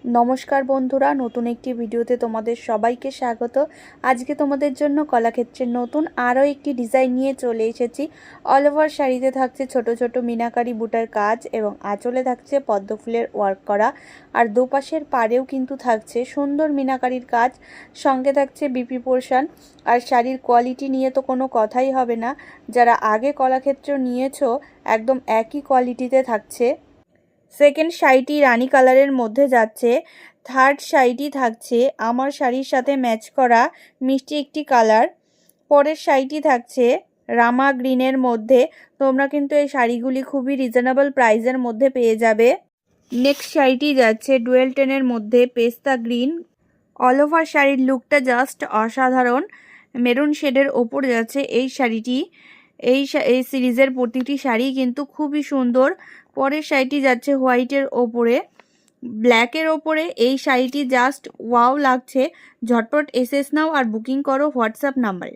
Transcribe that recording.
নমস্কার বন্ধুরা, নতুন একটি ভিডিওতে তোমাদের সবাইকে স্বাগত। আজকে তোমাদের জন্য কলাক্ষেত্রের নতুন আরও একটি ডিজাইন নিয়ে চলে এসেছি। অল ওভার শাড়িতে থাকছে ছোট ছোট মিনাকারি বুটার কাজ এবং আঁচলে থাকছে পদ্ম ফুলের ওয়ার্ক করা, আর দুপাশের পাড়েও কিন্তু থাকছে সুন্দর মিনাকারির কাজ, সঙ্গে থাকছে বিপি পোর্শন। আর শাড়ির কোয়ালিটি নিয়ে তো কোনো কথাই হবে না, যারা আগে কলাক্ষেত্র নিয়েছো একদম একই কোয়ালিটিতে থাকছে। সেকেন্ড শাড়িটি রানী কালারের মধ্যে যাচ্ছে। থার্ড শাড়িটি থাকছে আমার শাড়ির সাথে ম্যাচ করা মিষ্টি একটি কালার। পরের শাড়িটি থাকছে রামা গ্রিনের মধ্যে। তোমরা কিন্তু এই শাড়িগুলি খুবই রিজনেবল প্রাইসের মধ্যে পেয়ে যাবে। নেক্সট শাড়িটি যাচ্ছে ডুয়েল টেনের মধ্যে পেস্তা গ্রিন। অল ওভার শাড়ির লুকটা জাস্ট অসাধারণ। মেরুন শেডের ওপর যাচ্ছে এই শাড়িটি। এই সিরিজের প্রতিটি শাড়ি কিন্তু খুবই সুন্দর। পরের শাড়িটি যাচ্ছে হোয়াইটের ওপরে, ব্ল্যাকের ওপরে। এই শাড়িটি জাস্ট ওয়াও লাগছে। ঝটপট এসএস নাও আর বুকিং করো হোয়াটসঅ্যাপ নাম্বারে।